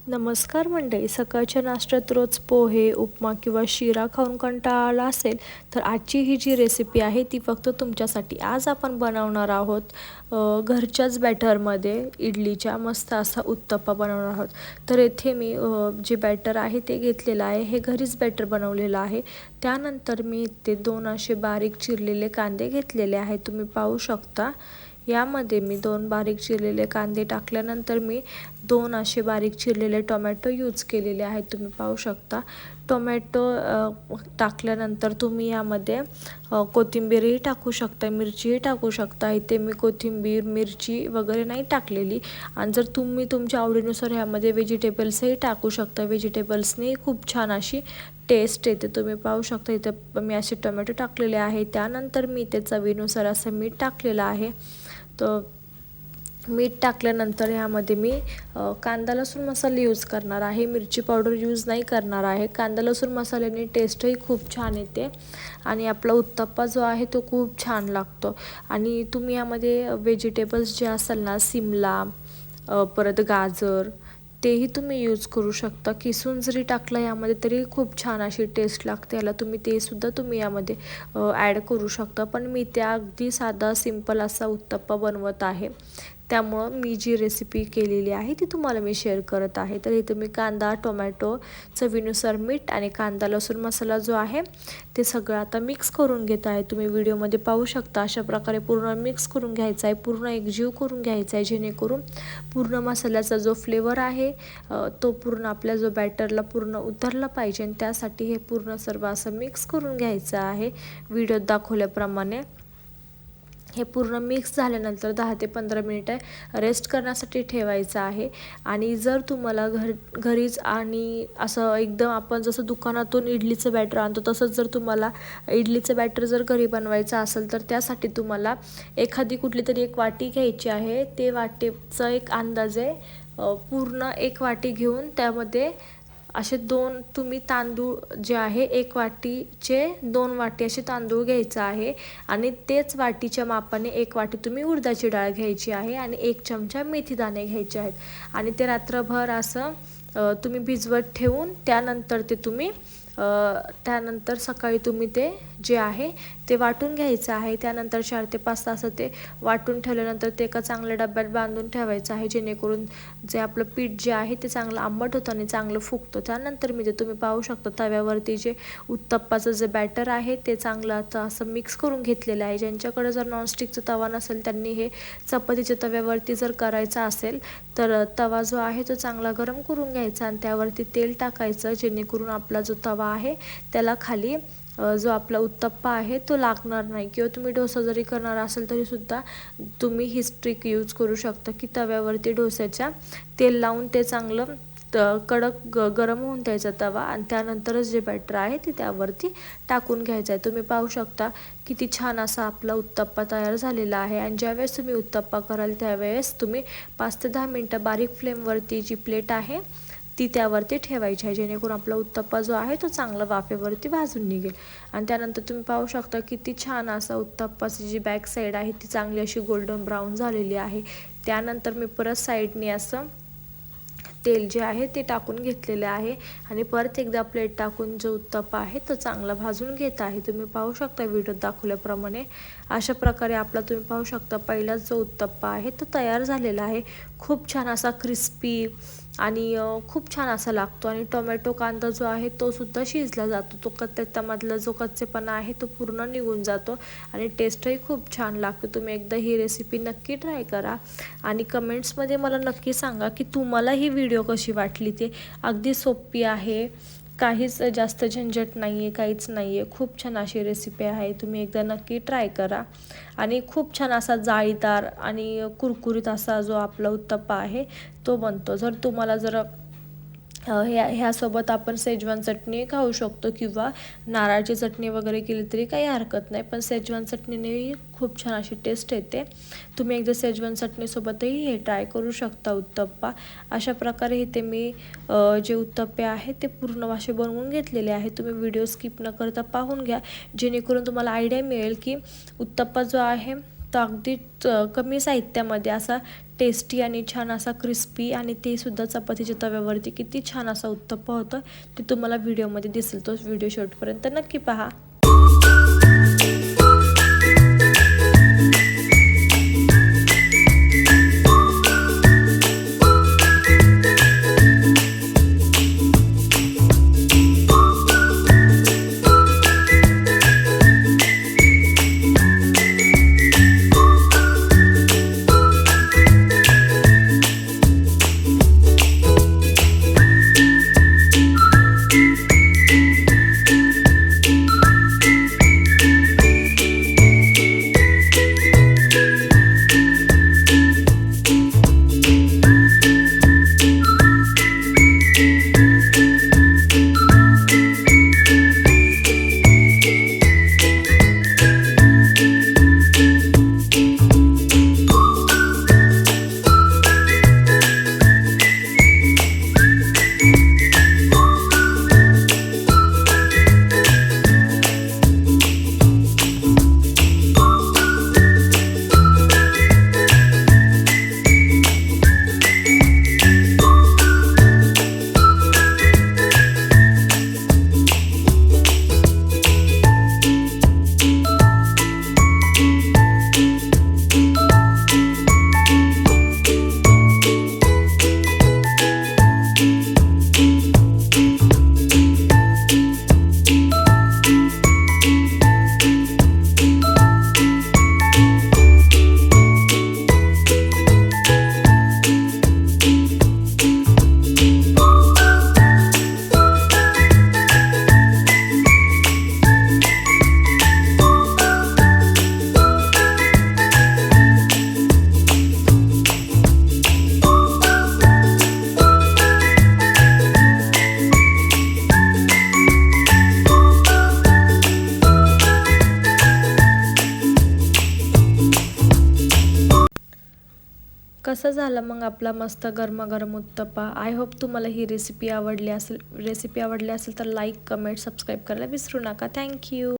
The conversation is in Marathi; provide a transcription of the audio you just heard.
नमस्कार मंडळी. सकाळच्या नाश्त्यात रोज पोहे, उपमा किंवा शिरा खाऊन कंटाळा आला असेल तर आजची ही जी रेसिपी आहे ती फक्त तुमच्यासाठी. आज आपण बनवणार आहोत घरच्याच बॅटरमध्ये इडलीच्या मस्त असा उत्तप्पा बनवणार आहोत. तर येथे मी जे बॅटर आहे ते घेतलेलं आहे. हे घरीच बॅटर बनवलेलं आहे. त्यानंतर मी ते 2 असे बारीक चिरलेले कांदे घेतलेले आहेत. तुम्ही पाहू शकता. यामध्ये मी 2 बारीक चिरलेले कांदे टाकल्यानंतर मी 2 असे बारीक चिरलेले टोमॅटो यूज केलेले आहेत. तुम्ही पाहू शकता. टोमॅटो टाकल्यानंतर तुम्ही यामध्ये कोथिंबीरही टाकू शकता, मिरचीही टाकू शकता. इथे मी कोथिंबीर, मिरची वगैरे नाही टाकलेली. आणि जर तुम्ही तुमच्या आवडीनुसार ह्यामध्ये व्हेजिटेबल्सही टाकू शकता. व्हेजिटेबल्सने खूप छान अशी टेस्ट येते. तुम्ही पाहू शकता इथं मी असे टोमॅटो टाकलेले आहे. त्यानंतर मी इथे चवीनुसार असं मीठ टाकलेलं आहे. तर मीठ टाकल्यानंतर ह्यामध्ये मी कांदा लसूण मसाला यूज करणार आहे. मिरची पावडर यूज नाही करणार आहे. कांदा लसूण मसाल्याने टेस्टही खूप छान येते आणि आपला उत्तप्पा जो आहे तो खूप छान लागतो. आणि तुम्ही यामध्ये व्हेजिटेबल्स जे असेल ना, सिमला, परत गाजर, तेही तुम्ही यूज करू शकता. किसून जरी टाकलं यामध्ये तरी खूप छान अशी टेस्ट लागते. याला तुम्ही ते सुद्धा तुम्ही यामध्ये ॲड करू शकता. पण मी त्या अगदी साधा सिंपल असा उत्तप्पा बनवत आहे. त्यामुळं मी जी रेसिपी केलेली आहे ती तुम्हाला मी शेअर करत आहे. तर इथं मी कांदा, टोमॅटो, चवीनुसार मीठ आणि कांदा लसूण मसाला जो आहे ते सगळं आता मिक्स करून घेत आहे. तुम्ही व्हिडिओमध्ये पाहू शकता. अशा प्रकारे पूर्ण मिक्स करून घ्यायचा आहे, पूर्ण एकजीव करून घ्यायचा आहे, जेणेकरून पूर्ण मसाल्याचा जो फ्लेवर आहे तो पूर्ण आपल्या जो बॅटरला पूर्ण उतरला पाहिजे. आणि त्यासाठी हे पूर्ण सर्व असं मिक्स करून घ्यायचं आहे. व्हिडिओत दाखवल्याप्रमाणे हे पूर्ण मिक्स झाल्यानंतर 10 ते 15 मिनिटं रेस्ट करण्यासाठी ठेवायचं आहे. आणि जर तुम्हाला घरीच आणि असं एकदम आपण जसं दुकानातून इडलीचं बॅटर आणतो तसंच जर तुम्हाला इडलीचं बॅटर जर घरी बनवायचं असेल तर त्यासाठी तुम्हाला एखादी कुठली तरी एक वाटी घ्यायची आहे. ते वाटीचा एक अंदाजे पूर्ण 1 वाटी घेऊन त्यामध्ये असे 2 तुम्ही तांदूळ जे आहे 1 वाटीचे 2 वाटी असे तांदूळ घ्यायचं आहे. आणि तेच वाटीच्या मापाने 1 वाटी तुम्ही उडदाची डाळ घ्यायची आहे. आणि 1 चमचा मेथीदाणे घ्यायचे आहेत. आणि ते रात्रभर असं तुम्ही भिजवत ठेवून त्यानंतर ते तुम्ही त्यानंतर सकाळी तुम्ही ते जे आहे ते वाटून घ्यायचं आहे. त्यानंतर 4 ते 5 तास ते वाटून ठेवल्यानंतर ते एका चांगल्या डब्यात बांधून ठेवायचं आहे, जेणेकरून जे आपलं पीठ जे आहे ते चांगलं आंबट होतं आणि चांगलं फुगतं. त्यानंतर मी ते तुम्ही पाहू शकता तव्यावरती जे उत्तप्पाचं जे बॅटर आहे ते चांगलं आता असं मिक्स करून घेतलेलं आहे. ज्यांच्याकडे जर नॉनस्टिकचा तवा नसेल त्यांनी हे चपातीच्या तव्यावरती जर करायचं असेल तर तवा जो आहे तो चांगला गरम करून घ्यायचा आणि त्यावरती तेल टाकायचं, जेणेकरून आपला जो तवा आहे त्याला खाली जो आपला उत्तप्पा आहे तो लागणार नाही. किंवा तुम्ही डोसा जरी करणार असेल तरीसुद्धा तुम्ही ही ट्रिक यूज करू शकता की तव्यावरती डोस्याच्या तेल लावून ते चांगलं कडक गरम होऊन द्यायचा तवा आणि त्यानंतरच जे बॅटर आहे ते त्यावरती टाकून घ्यायचं आहे. तुम्ही पाहू शकता किती छान असा आपला उत्तप्पा तयार झालेला आहे. आणि ज्यावेळेस तुम्ही उत्तप्पा कराल त्यावेळेस तुम्ही 5 ते 10 मिनटं बारीक फ्लेमवरती जी प्लेट आहे ती त्यावरती ठेवायची आहे, जेणेकरून आपला उत्तप्पा जो आहे तो चांगला वाफेवरती भाजून निघेल. आणि त्यानंतर तुम्ही पाहू शकता किती छान असा उत्तप्पाची जी बॅक साईड आहे ती चांगली अशी गोल्डन ब्राऊन झालेली आहे. त्यानंतर मी परत साईडने असं तेल जे आहे ते टाकून घेतलेले आहे आणि परत एकदा प्लेट टाकून जो उत्तप्पा आहे तो चांगला भाजून घेत आहे. तुम्ही पाहू शकता व्हिडिओत दाखवल्याप्रमाणे अशा प्रकारे आपला तुम्ही पाहू शकता पहिलाच जो उत्तप्पा आहे तो तयार झालेला आहे. खूप छान असा क्रिस्पी आणि खूप छान असा लागतो. आणि टोमॅटो कांदा जो आहे तो सुद्धा शिजला जातो. तो त्यामधला जो कच्चेपणा आहे तो पूर्ण निघून जातो आणि टेस्टही खूप छान लागतो. तुम्ही एकदा ही रेसिपी नक्की ट्राय करा आणि कमेंट्समध्ये मला नक्की सांगा की तुम्हाला ही व्हिडिओ कशी वाटली. ते अगदी सोपी आहे, काहीच जास्त झंझट नाही आहे, काहीच नाही आहे. खूप छान अशी रेसिपी आहे. तुम्ही एकदा नक्की ट्राय करा. आणि खूप छान असा जाळीदार आणि कुरकुरीत असा जो आपला उत्तप्पा आहे तो बनतो. जर तुम्हाला जर ह्यासोबत आपण शेजवान चटणी खाऊ शकतो किंवा नारळाची चटणी वगैरे केली तरी काही हरकत नाही. पण शेजवान चटणीनेही खूप छान अशी टेस्ट येते. तुम्ही एकदा शेजवान चटणीसोबतही हे ट्राय करू शकता उत्तप्पा. अशा प्रकारे इथे मी जे उत्तप्पे आहे ते पूर्ण असे बनवून घेतलेले आहे. तुम्ही व्हिडिओ स्किप न करता पाहून घ्या, जेणेकरून तुम्हाला आयडिया मिळेल की उत्तप्पा जो आहे तर अगदी कमी साहित्यामध्ये असा टेस्टी आणि छान असा क्रिस्पी आणि ते सुद्धा चपातीच्या तव्यावरती किती छान असा उत्तप्पा होतं ते तुम्हाला व्हिडिओमध्ये दिसेल. तो व्हिडिओ शेवटपर्यंत नक्की पहा. कसा झाला मग आपला मस्त गरमागरम उत्तप्पा. आय होप तुम्हाला ही रेसिपी आवडली असेल तर लाईक, कमेंट, सबस्क्राईब करायला विसरू नका. थँक्यू.